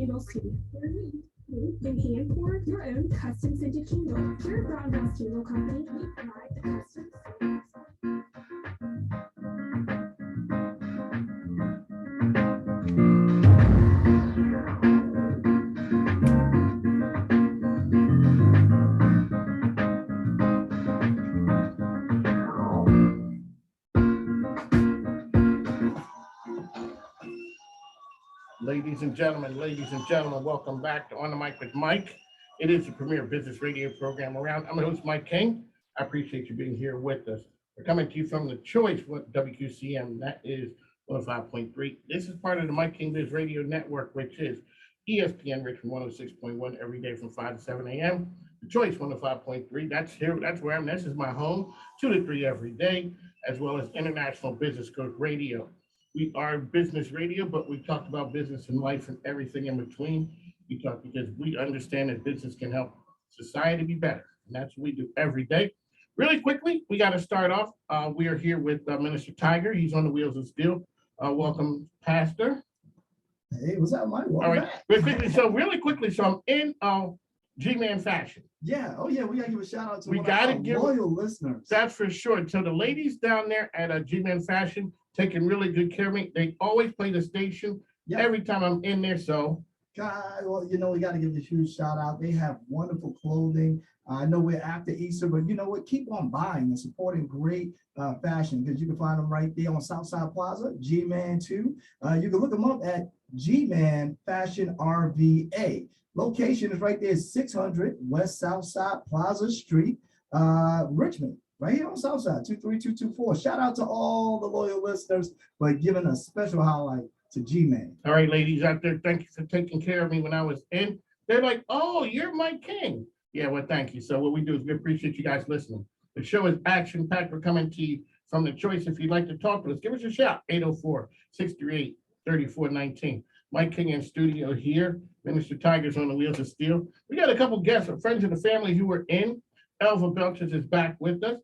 candles too. You can hand pour your own custom scented candle. Here at Brown House Candle Company, we provide the custom scents. Ladies and gentlemen, welcome back to On the Mic with Mike. It is the premier business radio program around. I'm the host, Mike King. I appreciate you being here with us. We're coming to you from the Choice with WQCM. That is 105.3. This is part of the Mike King Biz Radio Network, which is ESPN Richmond 106.1 every day from 5 to 7 a.m. The Choice 105.3. That's here. That's where I'm. This is my home, 2 to 3 every day, as well as International Business Coach Radio. We are business radio, but we talk about business and life and everything in between. We talk because we understand that business can help society be better. And that's what we do every day. Really quickly, we got to start off. We are here with Minister Tiger. He's on the wheels of steel. Welcome, Pastor. Hey, what's up, Mike? All right, really quickly, so I'm in G-Man fashion. Yeah, oh yeah, we got to give a shout out to loyal listeners. That's for sure. So the ladies down there at G-Man Fashion, taking really good care of me. They always play the station every time I'm in there. So, God, well, we got to give a huge shout out. They have wonderful clothing. I know we're after Easter, but you know what? Keep on buying and supporting great fashion because you can find them right there on Southside Plaza, G-Man 2. You can look them up at G-Man Fashion RVA. Location is right there, 600 West Southside Plaza Street, Richmond. Right here on Southside, 23224. Shout out to all the loyal listeners for giving a special highlight to G-Man. All right, ladies out there, thank you for taking care of me when I was in. They're like, oh, you're Mike King. Yeah, well, thank you. So what we do is we appreciate you guys listening. The show is action-packed. We're coming to you from the Choice. If you'd like to talk to us, give us a shout, 804-638-3419. Mike King in studio here. Minister Tiger's on the wheels of steel. We got a couple guests, friends of the family who were in. Elva Belsches is back with us.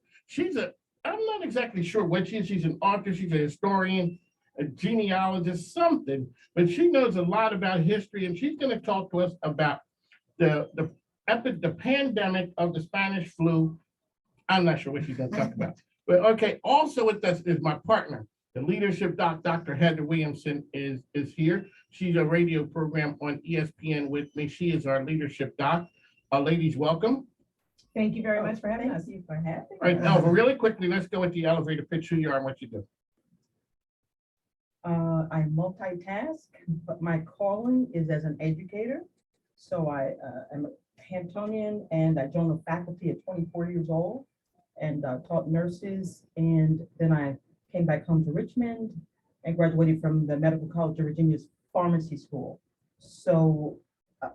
I'm not exactly sure what she is. She's an author, she's a historian, a genealogist, something, but she knows a lot about history, and she's going to talk to us about the pandemic of the Spanish flu. I'm not sure what she's going to talk about. But okay, also with us is my partner, the leadership doc, Dr. Heather Williamson is here. She's a radio program on ESPN with me. She is our leadership doc. Ladies, welcome. Thank you very much for having us. Thank you for having All right, Elva, really quickly, let's go with the elevator pitch, who you are and what you do. I multitask, but my calling is as an educator. So I am a Hamptonian and I joined the faculty at 24 years old and taught nurses. And then I came back home to Richmond and graduated from the Medical College of Virginia's pharmacy school. So,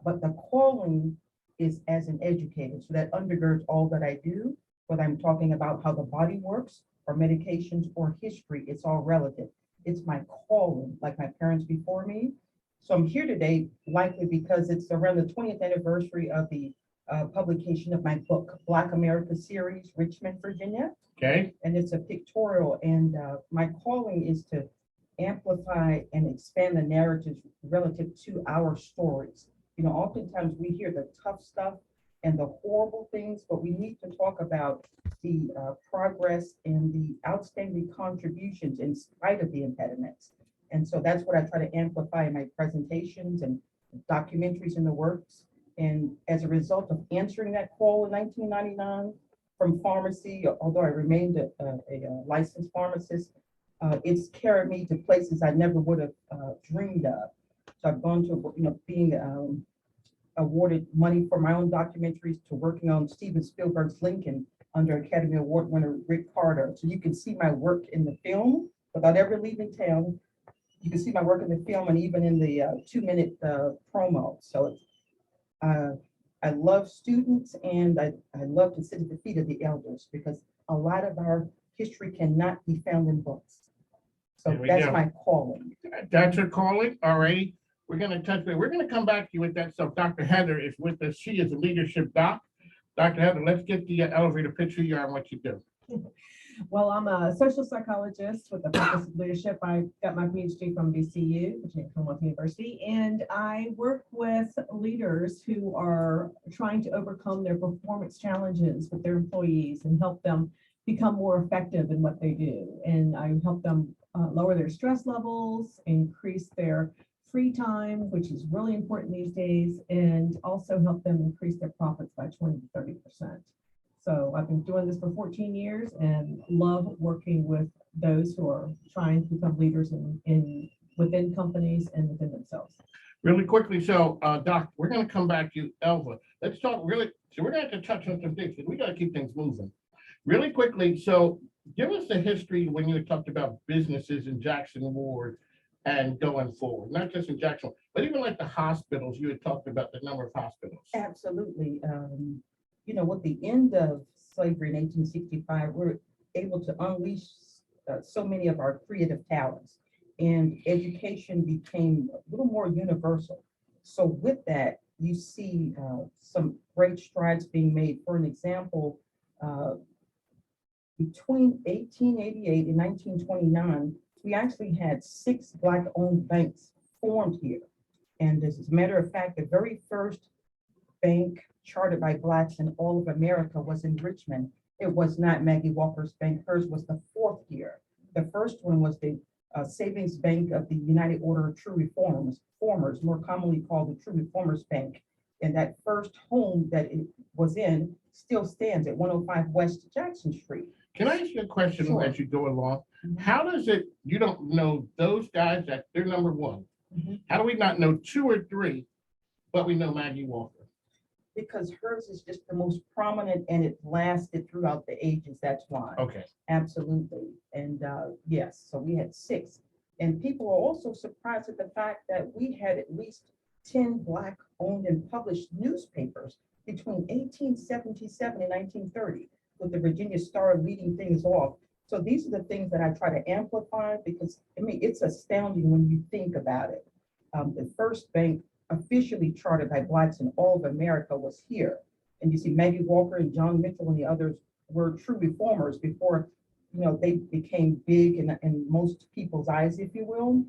but the calling is as an educator. So that undergirds all that I do, whether I'm talking about how the body works or medications or history, it's all relative. It's my calling, like my parents before me. So I'm here today likely because it's around the 20th anniversary of the publication of my book, Black America Series, Richmond, Virginia. Okay. And it's a pictorial, and my calling is to amplify and expand the narratives relative to our stories. Oftentimes we hear the tough stuff and the horrible things, but we need to talk about the progress and the outstanding contributions in spite of the impediments. And so that's what I try to amplify in my presentations and documentaries in the works. And as a result of answering that call in 1999 from pharmacy, although I remained a licensed pharmacist, it's carried me to places I never would have dreamed of. So I've gone to, being awarded money for my own documentaries to working on Steven Spielberg's Lincoln under Academy Award winner Rick Carter. So you can see my work in the film without ever leaving town. You can see my work in the film and even in the 2-minute promo. So I love students and I love to sit at the feet of the elders because a lot of our history cannot be found in books. So that's my calling. That's your calling. All right. We're going to touch base. We're going to come back to you with that stuff. Dr. Heather is with us. She is a leadership doc. Dr. Heather, let's get the elevator pitch who you are and what you do. Well, I'm a social psychologist with a focus of leadership. I got my PhD from VCU, Virginia Commonwealth University, and I work with leaders who are trying to overcome their performance challenges with their employees and help them become more effective in what they do. And I help them lower their stress levels, increase their free time, which is really important these days, and also help them increase their profits by 20 to 30%. So I've been doing this for 14 years and love working with those who are trying to become leaders within companies and within themselves. Really quickly, so Doc, we're going to come back to you, Elva. Let's talk really, so we're going to have to touch on some things because we got to keep things moving. Really quickly, so give us the history when you talked about businesses in Jackson Ward and going forward, not just in Jackson, but even like the hospitals, you had talked about the number of hospitals. Absolutely. You know, with the end of slavery in 1865, we're able to unleash so many of our creative talents, and education became a little more universal. So with that, you see some great strides being made. For an example, between 1888 and 1929, we actually had 6 Black-owned banks formed here. And as a matter of fact, the very first bank chartered by Blacks in all of America was in Richmond. It was not Maggie Walker's bank. Hers was the 4th year. The first one was the Savings Bank of the United Order of True Reformers, more commonly called the True Reformers Bank. And that first home that it was in still stands at 105 West Jackson Street. Can I ask you a question Sure. as you go along? Mhm. How does it, you don't know those guys that they're number one. Mhm. How do we not know 2 or 3, but we know Maggie Walker? Because hers is just the most prominent and it lasted throughout the ages. That's why. Okay. Absolutely. And yes, so we had 6. And people are also surprised at the fact that we had at least 10 Black owned and published newspapers between 1877 and 1930, with the Virginia Star leading things off. So these are the things that I try to amplify because, I mean, it's astounding when you think about it. The first bank officially chartered by Blacks in all of America was here. And you see Maggie Walker and John Mitchell and the others were true reformers before, you know, they became big in most people's eyes, if you will.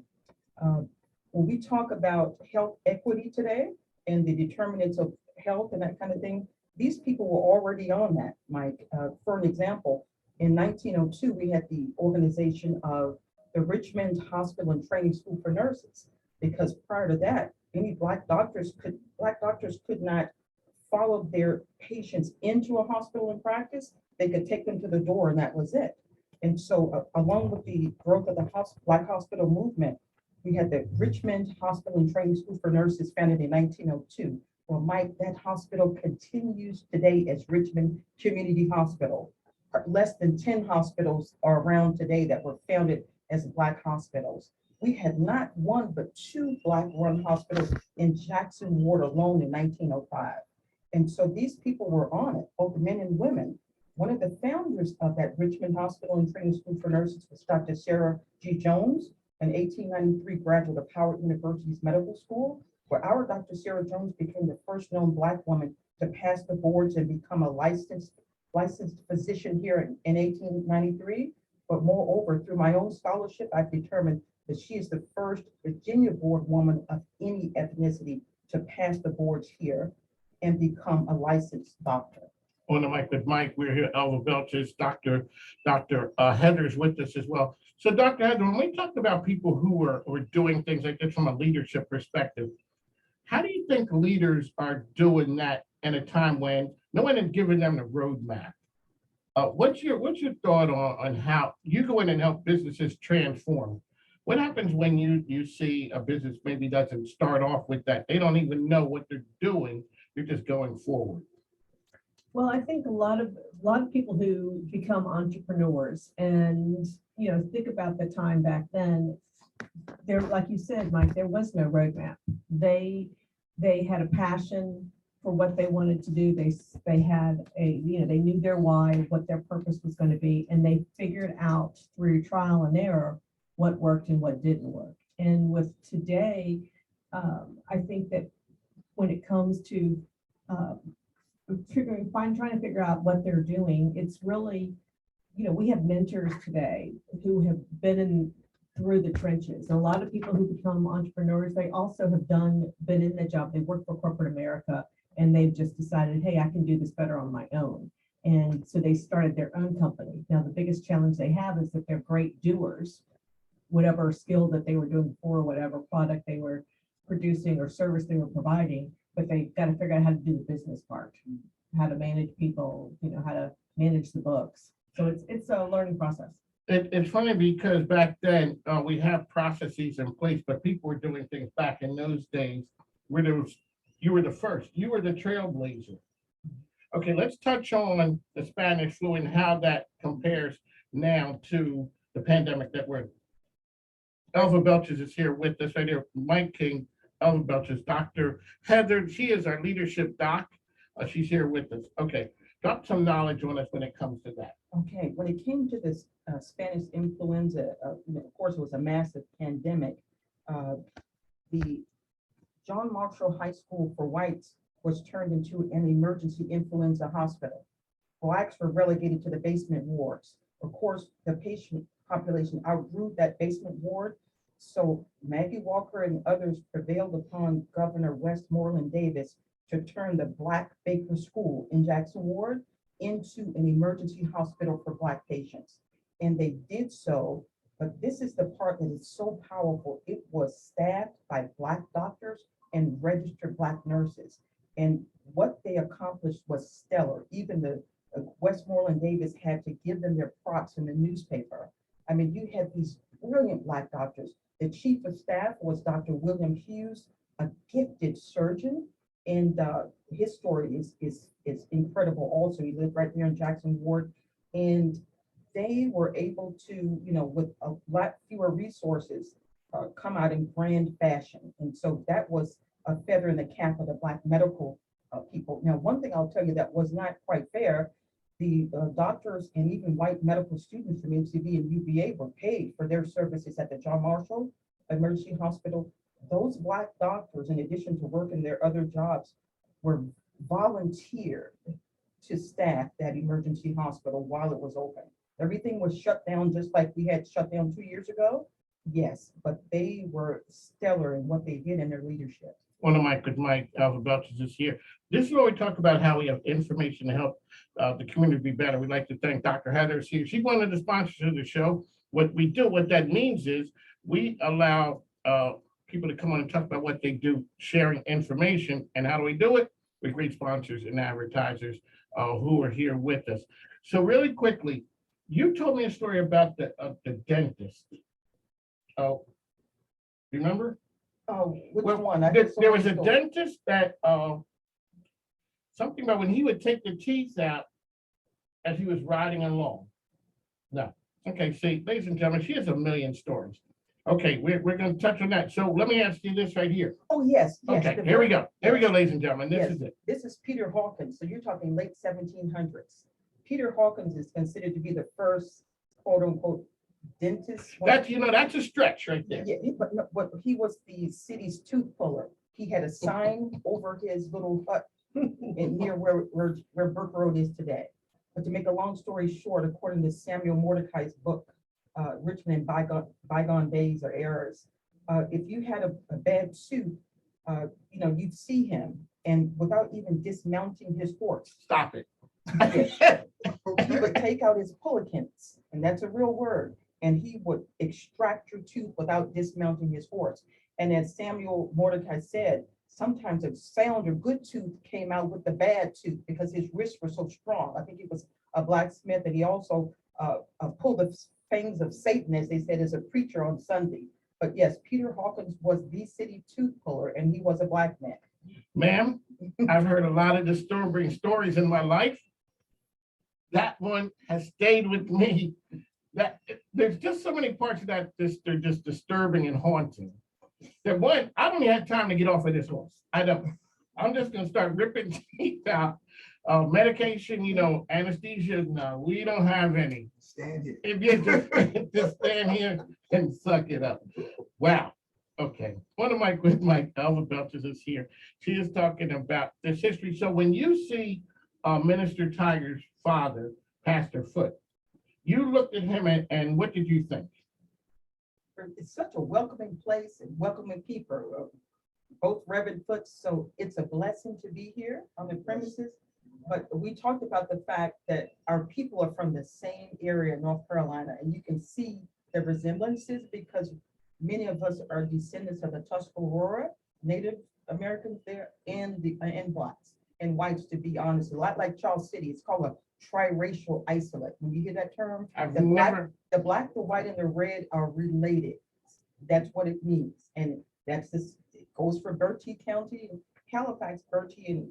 When we talk about health equity today and the determinants of health and that kind of thing, these people were already on that, Mike. For an example, in 1902, we had the organization of the Richmond Hospital and Training School for Nurses, because prior to that, any Black doctors could not follow their patients into a hospital in practice. They could take them to the door and that was it. And so along with the growth of the Black hospital movement, we had the Richmond Hospital and Training School for Nurses founded in 1902. Well, Mike, that hospital continues today as Richmond Community Hospital. Less than 10 hospitals are around today that were founded as Black hospitals. We had not 1, but 2 Black-run hospitals in Jackson Ward alone in 1905. And so these people were on it, both men and women. One of the founders of that Richmond Hospital and Training School for Nurses was Dr. Sarah G. Jones, an 1893 graduate of Howard University's Medical School, where our Dr. Sarah Jones became the first known Black woman to pass the boards and become a licensed physician here in 1893. But moreover, through my own scholarship, I've determined that she is the first Virginia board woman of any ethnicity to pass the boards here and become a licensed doctor. On the mic with Mike, we're here, Elva Belsches, Dr. Heather's with us as well. So Dr. Heather, when we talk about people who were doing things like this from a leadership perspective, how do you think leaders are doing that in a time when no one has given them the roadmap? What's your thought on how you go in and help businesses transform? What happens when you see a business maybe doesn't start off with that? They don't even know what they're doing. They're just going forward. Well, I think a lot of people who become entrepreneurs and, you know, think about the time back then, there, like you said, Mike, there was no roadmap. They had a passion for what they wanted to do. They had they knew their why, what their purpose was going to be, and they figured out through trial and error what worked and what didn't work. And with today, I think that when it comes to trying to figure out what they're doing, it's really we have mentors today who have been through the trenches. And a lot of people who become entrepreneurs, they also have been in the job. They work for corporate America and they've just decided, hey, I can do this better on my own. And so they started their own company. Now, the biggest challenge they have is that they're great doers, whatever skill that they were doing before, whatever product they were producing or service they were providing, but they've got to figure out how to do the business part, how to manage people, how to manage the books. So it's a learning process. It's funny because back then we have processes in place, but people were doing things back in those days where you were the first, you were the trailblazer. Okay, let's touch on the Spanish flu and how that compares now to the pandemic that we're in. Elva Belsches is here with us right here. Mike King, Elva Belsches, Dr. Heather, she is our leadership doc. She's here with us. Okay, drop some knowledge on us when it comes to that. Okay, when it came to this Spanish influenza, of course, it was a massive pandemic. The John Marshall High School for Whites was turned into an emergency influenza hospital. Blacks were relegated to the basement wards. Of course, the patient population outgrew that basement ward. So Maggie Walker and others prevailed upon Governor Westmoreland Davis to turn the Black Baker School in Jackson Ward into an emergency hospital for Black patients. And they did so, but this is the part that is so powerful. It was staffed by Black doctors and registered Black nurses. And what they accomplished was stellar. Even the Westmoreland Davis had to give them their props in the newspaper. I mean, you had these brilliant Black doctors. The chief of staff was Dr. William Hughes, a gifted surgeon, and his story is incredible. Also, he lived right there in Jackson Ward, and they were able to, with a lot fewer resources, come out in grand fashion. And so that was a feather in the cap of the Black medical people. Now, one thing I'll tell you that was not quite fair, the doctors and even white medical students from MCV and UVA were paid for their services at the John Marshall Emergency Hospital. Those Black doctors, in addition to working their other jobs, were volunteered to staff that emergency hospital while it was open. Everything was shut down just like we had shut down 2 years ago. Yes, but they were stellar in what they did in their leadership. One of Mike Elva Belsches is here. This is where we talk about how we have information to help the community be better. We'd like to thank Dr. Heather here. She's one of the sponsors of the show. What that means is we allow people to come on and talk about what they do, sharing information. And how do we do it? With great sponsors and advertisers who are here with us. So really quickly, you told me a story about the dentist. Oh, remember? Oh, which Well, one? There was a dentist that something about when he would take the teeth out as he was riding along. No. Okay, see, ladies and gentlemen, she has a million stories. Okay, we're going to touch on that. So let me ask you this right here. Oh, yes. Okay, here we go. Here we go, ladies and gentlemen. This Yes. is it. This is Peter Hawkins. So you're talking late 1700s. Peter Hawkins is considered to be the first quote unquote dentist. That's a stretch right there. Yeah, but he was the city's tooth puller. He had a sign over his little hut near where Burke Road is today. But to make a long story short, according to Samuel Mordecai's book, Richmond in Bygone Days or Eras, if you had a bad tooth, you'd see him, and without even dismounting his horse. Stop it. He would take out his pullakins, and that's a real word, and he would extract your tooth without dismounting his horse. And as Samuel Mordecai said, sometimes a sound or good tooth came out with the bad tooth because his wrists were so strong. I think he was a blacksmith, and he also pulled the fangs of Satan, as they said, as a preacher on Sunday. But yes, Peter Hawkins was the city tooth puller, and he was a Black man. Ma'am, I've heard a lot of disturbing stories in my life. That one has stayed with me. That there's just so many parts of that they're just disturbing and haunting. That one, I don't even have time to get off of this horse. I don't. I'm just gonna start ripping teeth out. Medication, anesthesia. No, we don't have any. Stand here. If you just stand here and suck it up. Wow. Okay. One of my Elva Belsches is here. She is talking about this history. So when you see Minister Tiger's father, Pastor Foote, You looked at him and what did you think? It's such a welcoming place and welcoming people, both Reverend Foots, so it's a blessing to be here on the premises. But we talked about the fact that our people are from the same area, North Carolina, and you can see the resemblances because many of us are descendants of the Tuscarora, Native Americans there, and blacks and whites, to be honest. A lot like Charles City, it's called a triracial isolate. When you hear that term, I've the never, black, the white, and the red are related. That's what it means. And that's this, it goes for Bertie County, Halifax, Bertie, and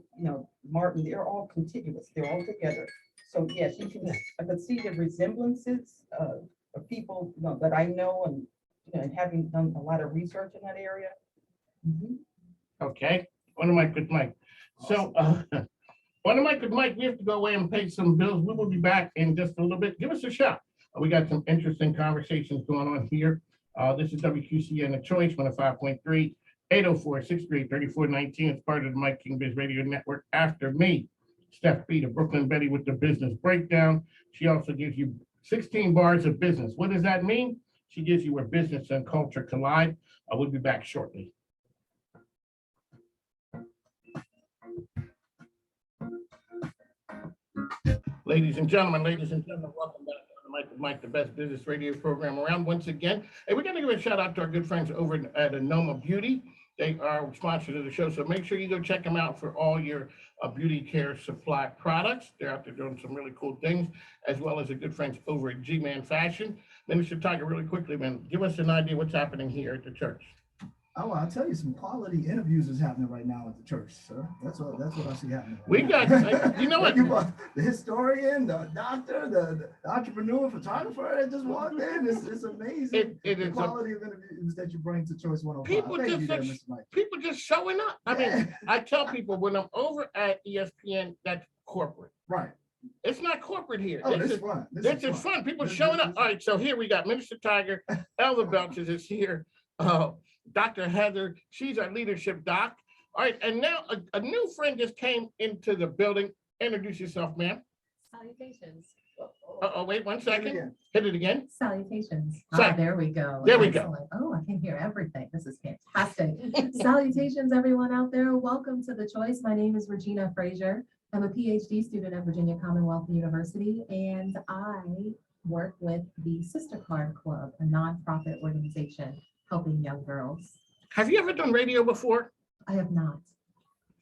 Martin, they're all contiguous, they're all together. So yes, I could see the resemblances of people that I know and having done a lot of research in that area. Mhm. okay, on the mic with Mike. So, on the mic with Mike, we have to go away and pay some bills. We will be back in just a little bit. Give us a shot. We got some interesting conversations going on here. This is WQCN, The Choice, 105.3, 804-638-3419. It's part of the Mike King Biz Radio Network. After me, Steph B, the Brooklyn Betty with the business breakdown. She also gives you 16 bars of business. What does that mean? She gives you where business and culture collide. We'll be back shortly. Ladies and gentlemen, welcome back to the Mike with Mike, the best business radio program around once again. Hey, we're going to give a shout out to our good friends over at Anoma Beauty. They are sponsors of the show, so make sure you go check them out for all your beauty care supply products. They're out there doing some really cool things, as well as the good friends over at G-Man Fashion. Minister Tiger, really quickly, man, give us an idea what's happening here at the church. Oh, I'll tell you, some quality interviews is happening right now at the church, sir. That's what I see happening. We got, you know what? The historian, the doctor, the entrepreneur, photographer that just walked in. It's amazing. The quality of interviews that you bring to Choice 105. People just showing up. I mean, I tell people when I'm over at ESPN, that's corporate. Right. It's not corporate here. Oh, this is fun. This is fun. People showing up. All right, so here we got Minister Tiger, Elva Belsches is here. Dr. Heather, she's our leadership doc. All right, and now a new friend just came into the building. Introduce yourself, ma'am. Salutations. Wait 1 second. Hit it again. Salutations. Sorry. There we go. There we go. Excellent. Oh, I can hear everything. This is fantastic. Salutations, everyone out there. Welcome to The Choice. My name is Regina Frazier. I'm a PhD student at Virginia Commonwealth University, and I work with the Sister Card Club, a nonprofit organization helping young girls. Have you ever done radio before? I have not.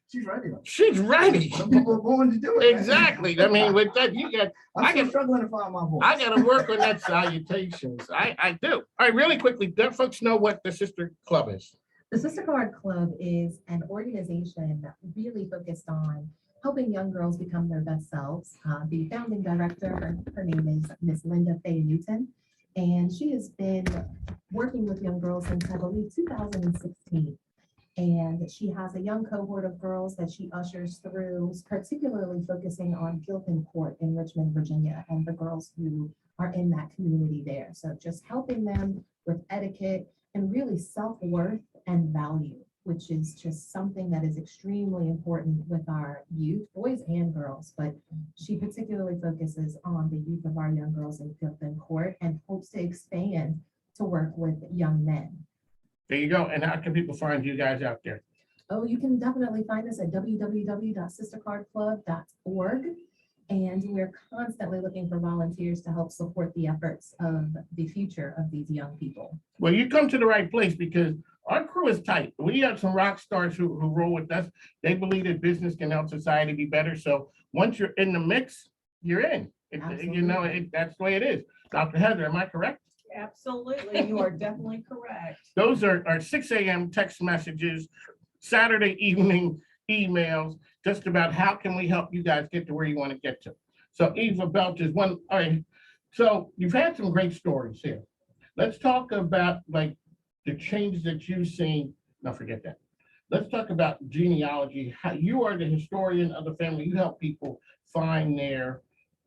She's ready. She's ready. Some people are born to do it. Exactly. I mean, with that, you got. I'm still struggling to find my voice. I got to work on that salutations. I do. All right, really quickly, let folks know what the Sister Club is. The Sister Card Club is an organization really focused on helping young girls become their best selves. The founding director, her name is Miss Linda Faye Newton, and she has been working with young girls since, I believe, 2016. And she has a young cohort of girls that she ushers through, particularly focusing on Gilpin Court in Richmond, Virginia, and the girls who are in that community there. So just helping them with etiquette and really self-worth and value, which is just something that is extremely important with our youth, boys and girls. But she particularly focuses on the youth of our young girls in Gilpin Court and hopes to expand to work with young men. There you go. And how can people find you guys out there? Oh, you can definitely find us at www.sistercardclub.org. And we're constantly looking for volunteers to help support the efforts of the future of these young people. Well, you come to the right place because our crew is tight. We have some rock stars who roll with us. They believe that business can help society be better. So once you're in the mix, you're in. That's the way it is. Dr. Heather, am I correct? Absolutely, you are definitely correct. Those are our 6 a.m. text messages, Saturday evening emails, just about how can we help you guys get to where you want to get to. So Eva Belsches one. All right. So you've had some great stories here. Let's talk about like the changes that you've seen. No, forget that. Let's talk about genealogy. How you are the historian of the family. You help people find their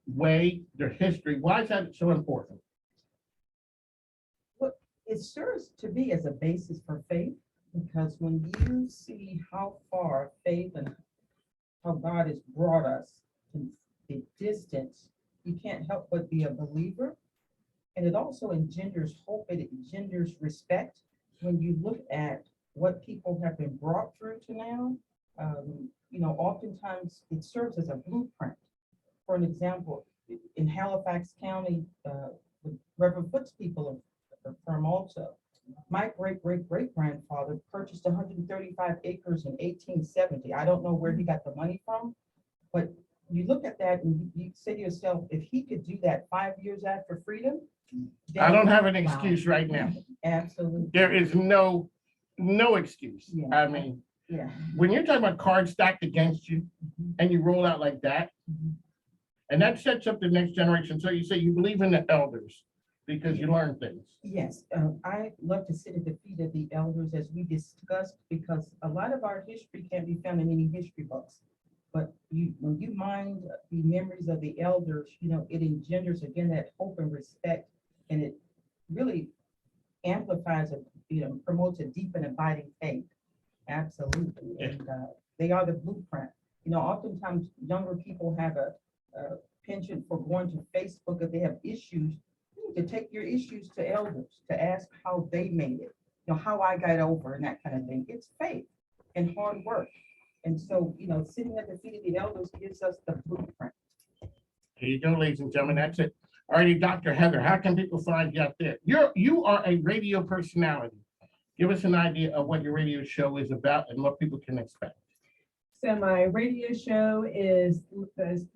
way, their history. Why is that so important? It serves to be as a basis for faith, because when you see how far faith and how God has brought us, and the distance you can't help but be a believer. And it also engenders hope, and it engenders respect. When you look at what people have been brought through to now, oftentimes it serves as a blueprint. For an example, in Halifax County, the Reverend Foots people from also, my great-great-great-grandfather purchased 135 acres in 1870. I don't know where he got the money from, but you look at that and you say to yourself, if he could do that 5 years after freedom. I don't have an Wow. excuse right now. Absolutely. There is no excuse. Yeah. I mean, Yeah. when you're talking about cards stacked against you and you roll out like that, and that sets up the next generation. So you say you believe in the elders because you learn things. Yes, I love to sit at the feet of the elders as we discussed, because a lot of our history can't be found in any history books. But when you mind the memories of the elders, it engenders again that hope and respect, and it really amplifies and promotes a deep and abiding faith. Absolutely, Yeah. and they are the blueprint. Oftentimes younger people have a penchant for going to Facebook if they have issues. To take your issues to elders, to ask how they made it, how I got over and that kind of thing. It's faith and hard work. And so, sitting at the feet of the elders gives us the blueprint. Here you go, ladies and gentlemen. That's it. All righty, Dr. Heather, how can people find you out there? You are a radio personality. Give us an idea of what your radio show is about and what people can expect. So my radio show is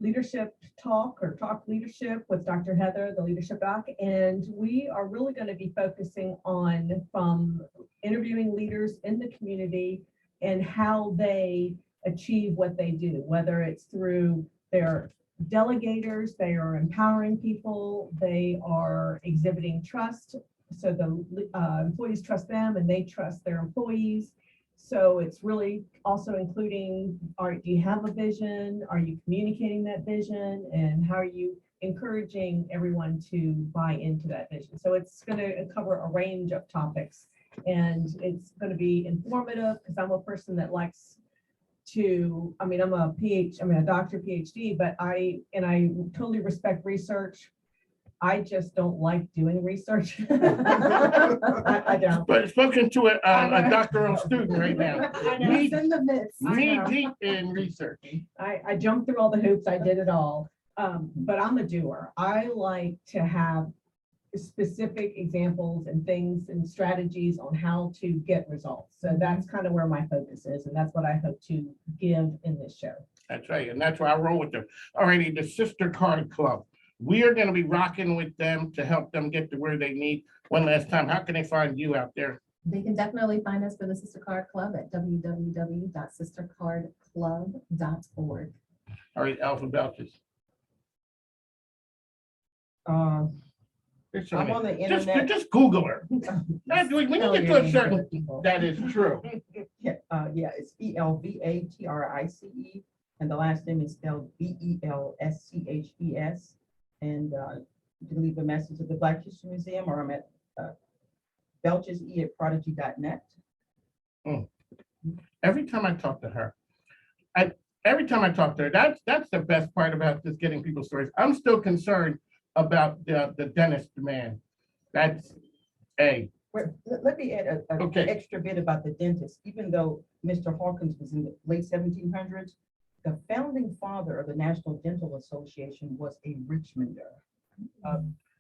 Leadership Talk, or Talk Leadership with Dr. Heather, the Leadership Doc. And we are really going to be focusing on from interviewing leaders in the community and how they achieve what they do, whether it's through their delegators, they are empowering people, they are exhibiting trust. So the employees trust them and they trust their employees. So it's really also including, do you have a vision? Are you communicating that vision? And how are you encouraging everyone to buy into that vision? So it's going to cover a range of topics, and it's going to be informative because I'm a person that likes to, I'm a doctor, PhD, but I totally respect research. I just don't like doing research. I don't. But spoken to a doctoral student right now. Knee It's in the midst. deep in research. I jumped through all the hoops. I did it all. But I'm a doer. I like to have specific examples and things and strategies on how to get results. So that's kind of where my focus is. And that's what I hope to give in this show. That's right. And that's why I roll with them. All righty, the Sister Card Club. We are going to be rocking with them to help them get to where they need. One last time, how can they find you out there? They can definitely find us for the Sister Card Club at www.sistercardclub.org. All right, Elva, Belsches. There's so I'm many. on the internet. Just Google her. When you get to a certain, people. that is true. Yeah, it's ELVATRICE, and the last name is spelled BELSCHES. And you can leave a message at the Black History Museum, or I'm at belchesie@prodigy.net. Every time I talk to her, that's the best part about just getting people's stories. I'm still concerned about the dentist man. That's A. Let me add an Okay. extra bit about the dentist. Even though Mr. Hawkins was in the late 1700s, the founding father of the National Dental Association was a Richmonder,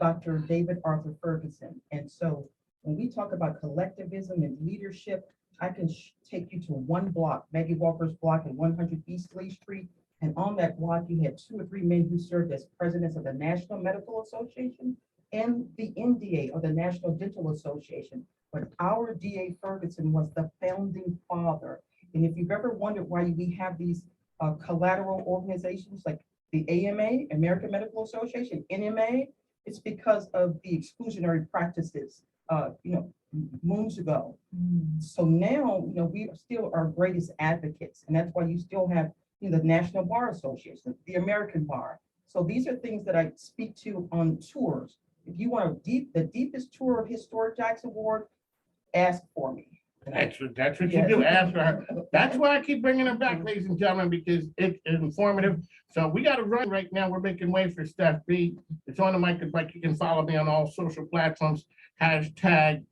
Dr. David Arthur Ferguson. And so when we talk about collectivism and leadership, I can take you to one block, Maggie Walker's block in 100 East Lee Street. And on that block, you had 2 or 3 men who served as presidents of the National Medical Association and the NDA, or the National Dental Association. But our DA Ferguson was the founding father. And if you've ever wondered why we have these collateral organizations like the AMA, American Medical Association, NMA, it's because of the exclusionary practices, moons ago. So now, we are still our greatest advocates, and that's why you still have the National Bar Association, the American Bar. So these are things that I speak to on tours. If you want the deepest tour of historic Jackson Ward, ask for me. That's what you do, ask for her. That's why I keep bringing her back, ladies and gentlemen, because it's informative. So we got to run right now. We're making way for Steph B. It's on the mic with Mike. You can follow me on all social platforms. Hashtag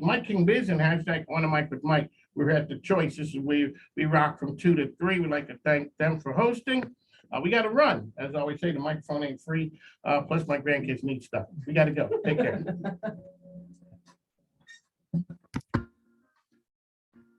Mike King Biz and hashtag on the mic with Mike. We're at the choice. This is where we rock from 2 to 3. We'd like to thank them for hosting. We got to run. As I always say, the microphone ain't free. Plus my grandkids need stuff. We got to go. Take care.